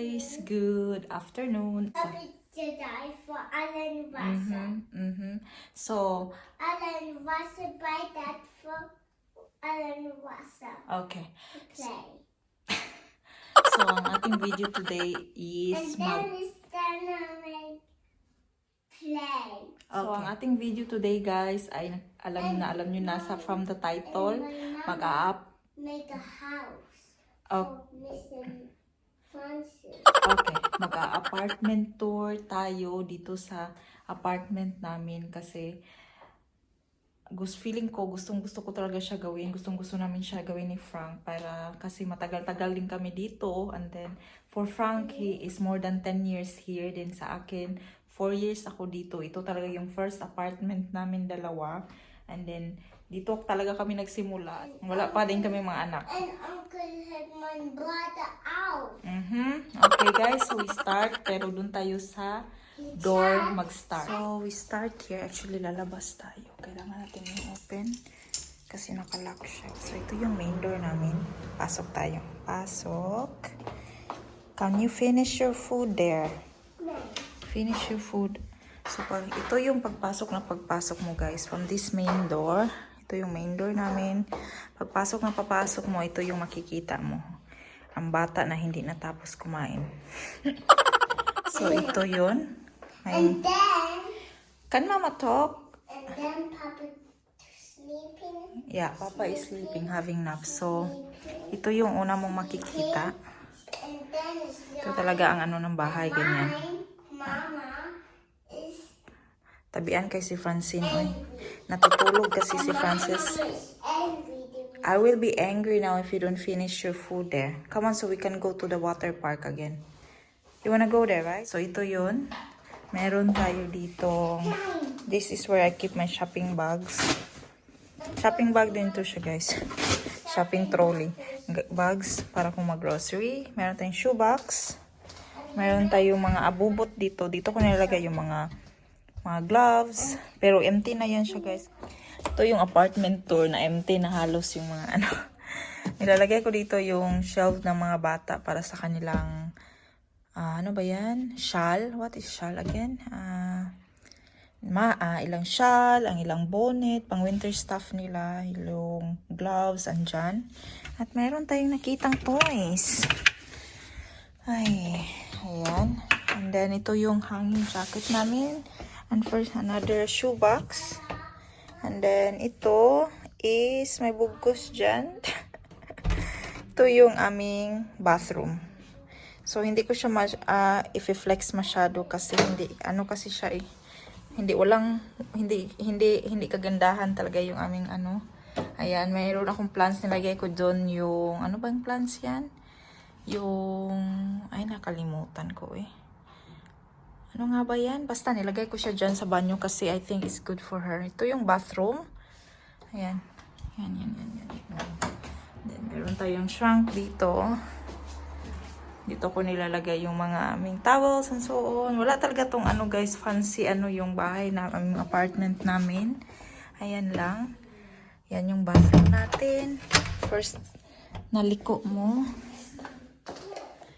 guys, good afternoon. Happy today for Alan Wasser. So, Alan Wasser by that for Alan Wasser okay. to play. So, ang ating video today And is then it's gonna make play. So, ang ating video today guys ay alam nyo nasa from the title, mag-a-up. Make a house Oh, for Mr. Francis. okay, mag-a-apartment tour tayo dito sa apartment namin kasi feeling ko gustong-gusto ko talaga siya gawin. Gustong-gusto namin siya gawin ni Frank para kasi matagal-tagal din kami dito. And then for Frank, he is more than 10 years here. Then sa akin, 4 years ako dito. Ito talaga yung first apartment namin dalawa. And then dito talaga kami nagsimula. Wala pa din kami mga anak. And Uncle had my brother out. Okay guys, so we start. Pero dun tayo sa door mag-start. So we start here. Actually, lalabas tayo. Kailangan natin yung open kasi nakalock siya. So ito yung main door namin. Pasok tayo. Pasok. Can you finish your food there? Finish your food. So ito yung pagpasok mo guys. From this main door. Ito yung main door namin. Pagpasok na papasok mo, ito yung makikita mo. Ang bata na hindi natapos kumain. So ito yun. And then, Can Mama talk? and then Papa sleeping. Yeah, Papa is sleeping, having nap. So, ito yung una mong makikita. And then it's Ito talaga ang ano ng bahay, ganyan. Mama is Tabian kay si Francine, oy. Natutulog kasi si Francis. angry. I will be angry now if you don't finish your food there. Come on, so we can go to the water park again. You wanna go there, right? So, ito yun. Meron tayo dito. This is where I keep my shopping bags. Shopping bag din to siya, guys. Shopping trolley. Bags para kung mag-grocery. Meron tayong shoebox. Meron tayong mga abubot dito. Dito ko nilagay yung mga gloves. Pero empty na yan siya, guys. Ito yung apartment tour na empty na halos yung mga ano. Nilalagay ko dito yung shelf ng mga bata para sa kanilang ano ba yan? Shawl? What is shawl again? Ilang shawl, ang ilang bonnet, pang winter stuff nila, ilang gloves, andyan. At meron tayong nakitang toys. Ay, ayan. And then, ito yung hanging jacket namin. And first, another shoebox. And then, ito is may bugkos dyan. Ito yung aming bathroom. So, hindi ko siya i-flex masyado kasi hindi siya hindi kagandahan talaga yung aming ano. Ayan, mayroon akong plants, nilagay ko doon yung ano ba yung plants yan? Ay, nakalimutan ko eh. Ano nga ba yan? Basta nilagay ko siya dyan sa banyo kasi I think it's good for her. Ito yung bathroom. Ayan. Yan. Then, meron tayong shrunk dito. Dito ko nilalagay yung mga aming towels and so on. Wala talaga tong ano guys, fancy ano yung bahay na aming apartment namin. Ayan lang. Yan yung bathroom natin. First, naliko mo.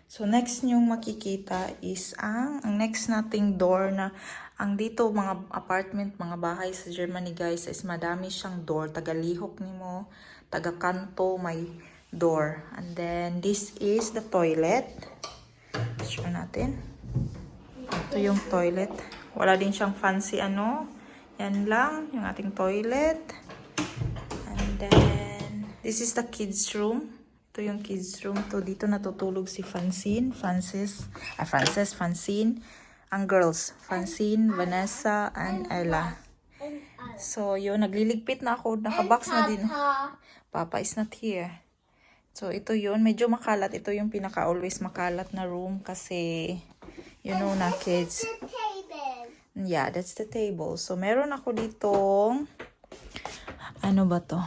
So next nyong makikita is ang next nating door na ang dito mga apartment, mga bahay sa Germany guys is madami siyang door. Tagalihok nimo, taga kanto may door. And then, this is the toilet. Show natin. Ito yung toilet. Wala din siyang fancy ano. Yan lang, yung ating toilet. And then, this is the kids room. Ito yung kids room. To dito natutulog si Francine. Francine. Ang girls. Francine, Vanessa, and Ella. So, yun. Nagliligpit na ako. Nakabox na din. Papa is not here. So, ito yun. Medyo makalat. Ito yung pinaka-always makalat na room kasi, you know na, kids. The table. Yeah, that's the table. So, meron ako ditong, ano ba to?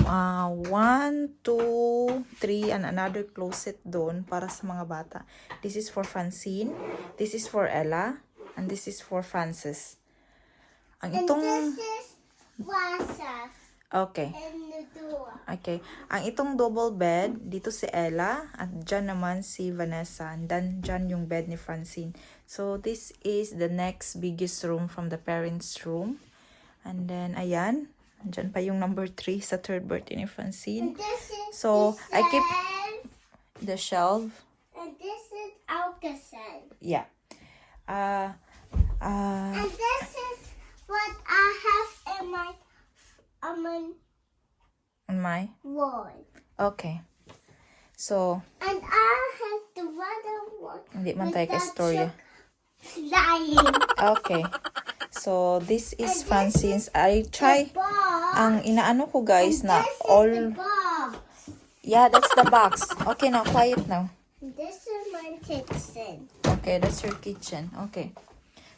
1, 2, 3, and another closet doon para sa mga bata. This is for Francine. This is for Ella. And this is for Francis. Ang And itong, this is Wasser's. Okay. in the door. Okay. Ang itong double bed, dito si Ella, at dyan naman si Vanessa. And then, dyan yung bed ni Francine. So, this is the next biggest room from the parents' room. And then, ayan. Dyan pa yung number 3 sa third birthday ni Francine. And this is So, the I keep shelf. the shelf. And this is Alka-shelf. Yeah. And this is what I have in my On my? wall. Okay. So, And I have the other one. hindi man with tayo the ka-storya. chip flying. Okay. So, this And is this Francine's. I try, The box. ang inaano ko guys And na this is the all, box. yeah, that's the box. Okay, now quiet now. This is my kitchen. Okay, that's your kitchen. Okay.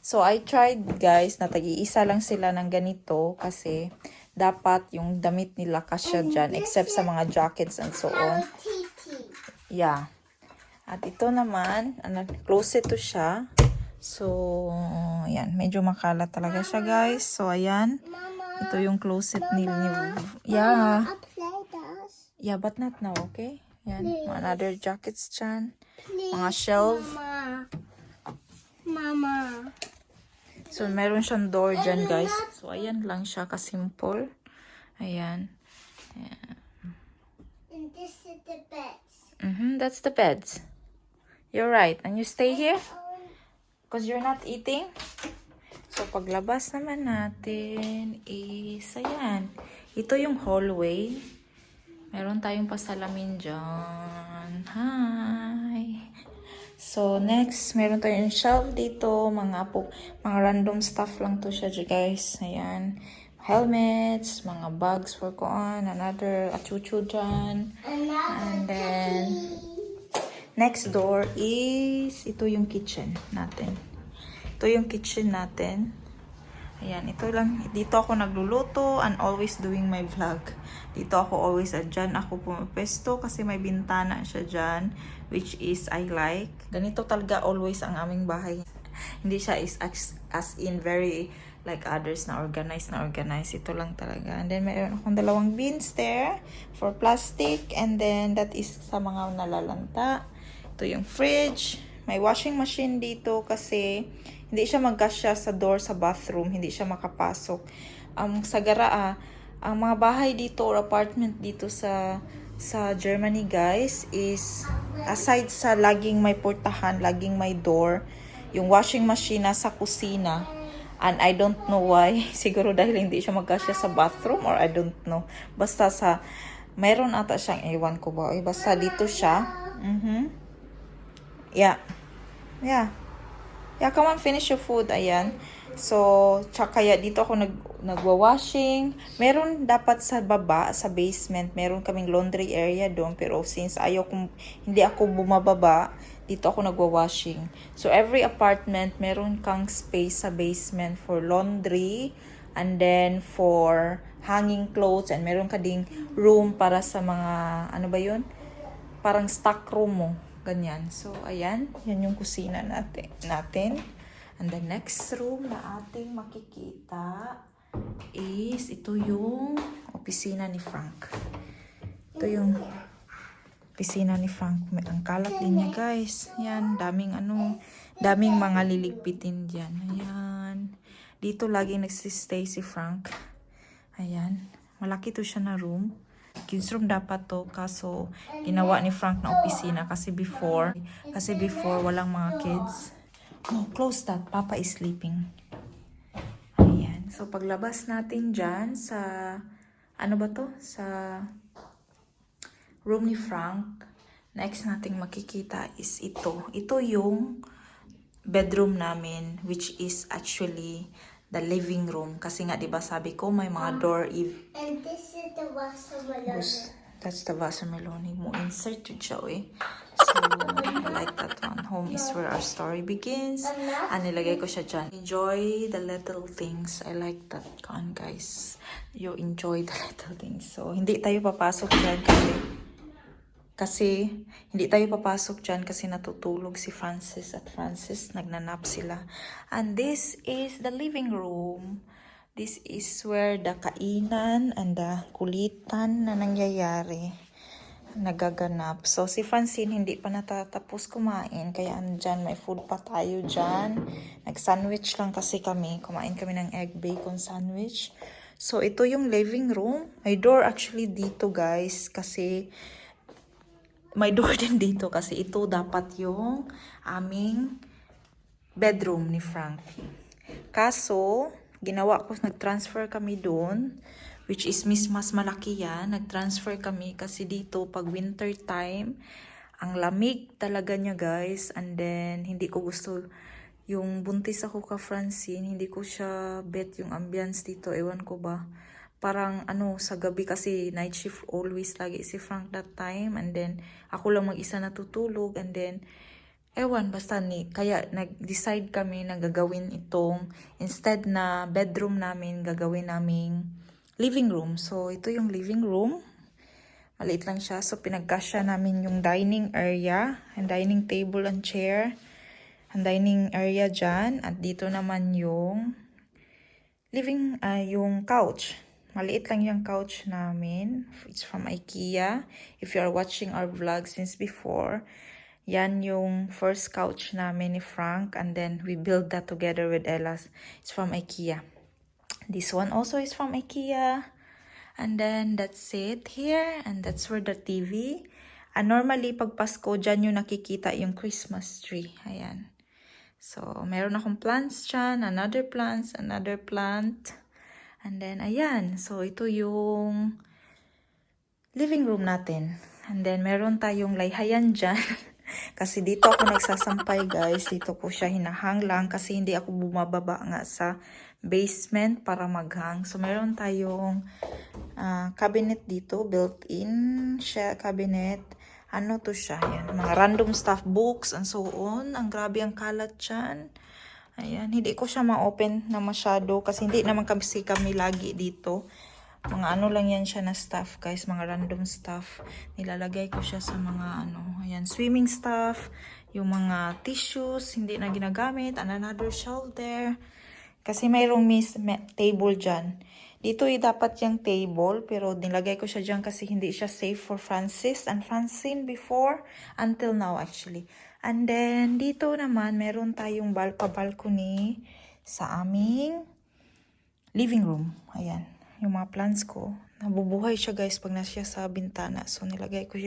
So, I tried guys na tag-iisa lang sila ng ganito kasi dapat yung damit nila kasya And dyan this except sa is mga jackets and so on. Hello Kitty. Yeah. At ito naman, closet to siya. So, ayan. Medyo makalat talaga siya, guys. So, ayan. Mama. Ito yung closet ni... Mama. Yeah. I play this. Yeah, but not now, okay? Yan. Please. Mga another jackets dyan. Please, Mga shelf. Mama. Mama. So, meron siyang door dyan, guys. So, ayan lang siya kasimple. Ayan. And this is the beds. That's the beds. You're right. And you stay here? Oh, Because you're not eating? So, paglabas naman natin is, ayan. Ito yung hallway. Meron tayong pasalamin dyan. Hi! So, next, meron tayong shelf dito. Mga random stuff lang to siya, guys. Ayan. Helmets, mga bags for kuan, another achuchu dyan. And then, next door is, ito yung kitchen natin. Ito yung kitchen natin. Ayan, ito lang. Dito ako nagluluto and always doing my vlog. Dito ako always dyan ako pumapesto kasi may bintana siya dyan, which is I like. Ganito talaga always ang aming bahay. Hindi siya is as in very like others na organized. Ito lang talaga. And then mayroon akong dalawang bins there for plastic. And then that is sa mga nalalanta. Ito yung fridge. May washing machine dito kasi hindi siya magkasya sa door sa bathroom. Hindi siya makapasok. Sa Garaa, ang mga bahay dito or apartment dito sa Germany, guys, is aside sa laging may portahan, laging may door, yung washing machine nasa kusina. And I don't know why. Siguro dahil hindi siya magkasya sa bathroom or I don't know. Basta mayroon ata siyang, ewan ko ba. Basta dito siya. Yeah. Yeah, come on, finish your food. Ayan. So, kaya dito ako nagwa-washing. Meron dapat sa baba, sa basement, meron kaming laundry area doon. Pero since hindi ako bumababa, dito ako nagwa-washing. So, every apartment, meron kang space sa basement for laundry and then for hanging clothes and meron ka ding room para sa mga, ano ba yun? Parang stock room mo. Ganyan. So, ayan. Yan yung kusina natin. And the next room na ating makikita is ito yung opisina ni Frank. Ito yung opisina ni Frank. Ang kalat din niya, guys. Yan. Daming mga liligpitin dyan. Ayan. Dito laging nagsistay si Frank. Ayan. Malaki to siya na room. Kids room dapat to, kaso ginawa ni Frank na opisina kasi before walang mga kids. No, close that. Papa is sleeping. Ayan. So, paglabas natin dyan sa, ano ba to? Sa room ni Frank, next nating makikita is ito. Ito yung bedroom namin, which is actually the living room. Kasi nga, diba sabi ko, may mga door. And this is the watermelon. That's the watermelon. Mo insert to siya, eh. So, I like that one. Home is where our story begins. Nilagay ko siya dyan. Enjoy the little things. I like that one, guys. You enjoy the little things. So, hindi tayo papasok dyan kasi hindi tayo papasok dyan kasi natutulog si Francis at Francis. Nagnanap sila. And this is the living room. This is where the kainan and the kulitan na nangyayari nagaganap. So, si Francine hindi pa natatapos kumain. Kaya andyan, may food pa tayo dyan. Nag-sandwich lang kasi kami. Kumain kami ng egg bacon sandwich. So, ito yung living room. May door actually dito, guys. Kasi, may door din dito. Kasi ito dapat yung aming bedroom ni Frank. Kaso, ginawa ko, nag-transfer kami doon. Which is mas malaki yan. Nag-transfer kami kasi dito pag winter time, ang lamig talaga niya, guys. And then, hindi ko gusto yung buntis ako ka Francine. Hindi ko siya bet yung ambience dito. Ewan ko ba. Parang sa gabi kasi night shift always lagi si Frank that time. And then, ako lang mag-isa natutulog. And then, ewan, basta kaya nag-decide kami na gagawin itong, instead na bedroom namin, gagawin naming living room. So, ito yung living room. Maliit lang siya. So, pinagkasya namin yung dining area, and dining table and chair, ang dining area dyan. At dito naman yung yung couch. Maliit lang yung couch namin. It's from IKEA. If you are watching our vlog since before, yan yung first couch namin ni Frank. And then, we built that together with Ella's. It's from IKEA. This one also is from IKEA. And then, that's it here. And that's where the TV. And normally, pag Pasko, dyan yung nakikita yung Christmas tree. Ayan. So, meron akong plants dyan. Another plant. And then, ayan. So, ito yung living room natin. And then, meron tayong layhayan dyan. Kasi dito ako nagsasampay, guys. Dito ko siya hinahang lang kasi hindi ako bumababa nga sa basement para maghang. So, meron tayong cabinet dito. Built-in siya cabinet. Ano to siya? Yan. Mga random stuff, books, and so on. Ang grabe ang kalat dyan. Ayan. Hindi ko siya ma-open na masyado kasi hindi naman kami lagi dito. Mga ano lang yan siya na stuff, guys. Mga random stuff. Nilalagay ko siya sa mga ayan, swimming stuff. Yung mga tissues, hindi na ginagamit. And another shelf there. Kasi mayroong table dyan. Dito dapat yung table. Pero nilagay ko siya dyan kasi hindi siya safe for Francis and Francine before. Until now, actually. And then, dito naman, meron tayong balcony sa aming living room. Ayan. Yung mga plants ko, nabubuhay siya, guys, pag nasa sa bintana. So, nilagay ko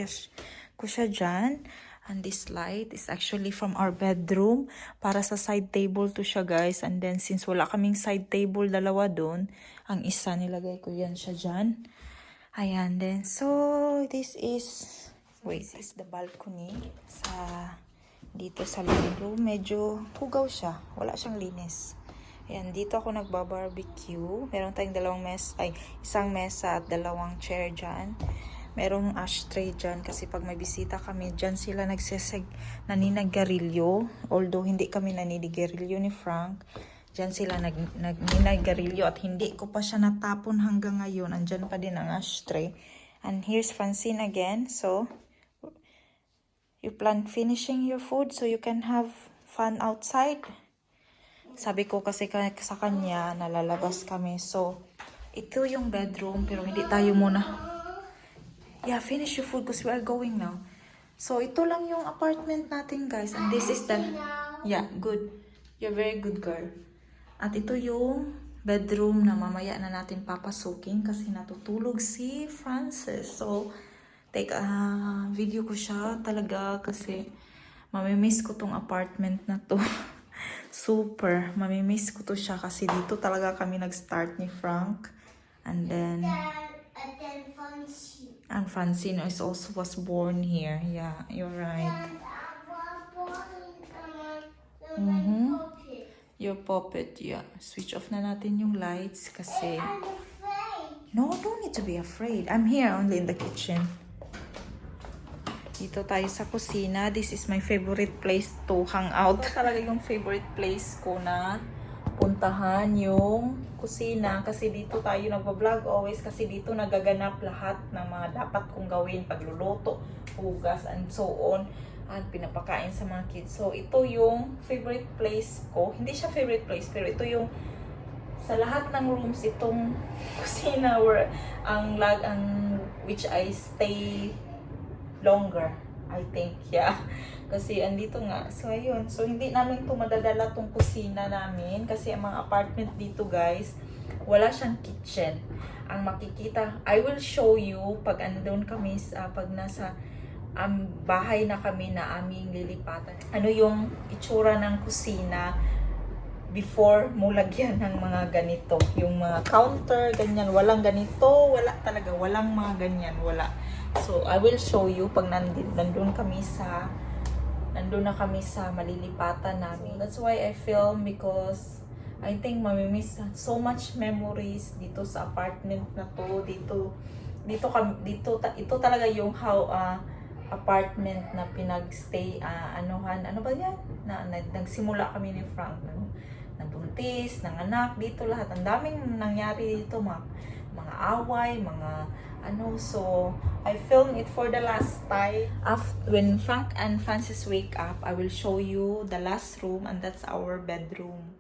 siya dyan. And this light is actually from our bedroom. Para sa side table to siya, guys. And then, since wala kaming side table, dalawa doon, ang isa, nilagay ko yan siya dyan. Ayan, then. So, this is the balcony dito sa living room. Medyo hugaw siya. Wala siyang linis. Ayan, dito ako nagbabarbecue. Meron tayong isang mesa at dalawang chair dyan. Merong ashtray dyan kasi pag may bisita kami, dyan sila naninagarilyo. Although hindi kami naninigarilyo ni Frank. Dyan sila naninagarilyo at hindi ko pa siya natapon hanggang ngayon. Andyan pa din ang ashtray. And here's Francine again. So, you plan finishing your food so you can have fun outside. Sabi ko kasi sa kanya, nalalabas kami. So, ito yung bedroom, pero hindi tayo muna. Yeah, finish your food because we are going now. So, ito lang yung apartment natin, guys. And this is the... Yeah, good. You're very good girl. At ito yung bedroom na mamaya na natin papasukin kasi natutulog si Francis. So, take a video ko siya talaga kasi mamimiss ko tong apartment na to. Super. Mamimiss ko to siya kasi dito talaga kami nag-start ni Frank. And then Francine was born here. Yeah, you're right. Your puppet, yeah. Switch off na natin yung lights kasi... No, don't need to be afraid. I'm here only in the kitchen. Dito tayo sa kusina. This is my favorite place to hang out. Ito talaga yung favorite place ko na puntahan yung kusina. Kasi dito tayo nagbablog always. Kasi dito nagaganap lahat ng mga dapat kong gawin. Pagluluto, hugas, and so on. At pinapakain sa mga kids. So, ito yung favorite place ko. Hindi siya favorite place, pero ito yung sa lahat ng rooms itong kusina where ang which I stay longer, I think, yeah. Kasi andito nga, so ayun, so hindi namin ito madadala tong kusina namin kasi ang mga apartment dito guys, wala siyang kitchen. Ang makikita, I will show you pag andun kami, pag nasa bahay na kami na aming lilipatan. Ano yung itsura ng kusina before mo lagyan ng mga ganito. Yung mga counter, ganyan, walang ganito, wala talaga, walang mga ganyan, wala. So, I will show you pag nandun na kami sa malilipatan namin. That's why I film because I think mamimiss so much memories dito sa apartment na to. Ito talaga yung apartment na pinagstay, ano ba yan? Nagsimula kami ni Frank, nabuntis, nanganak, dito lahat. Ang daming nangyari dito, mga away, mga so I filmed it for the last time. When Frank and Francis wake up, I will show you the last room and that's our bedroom.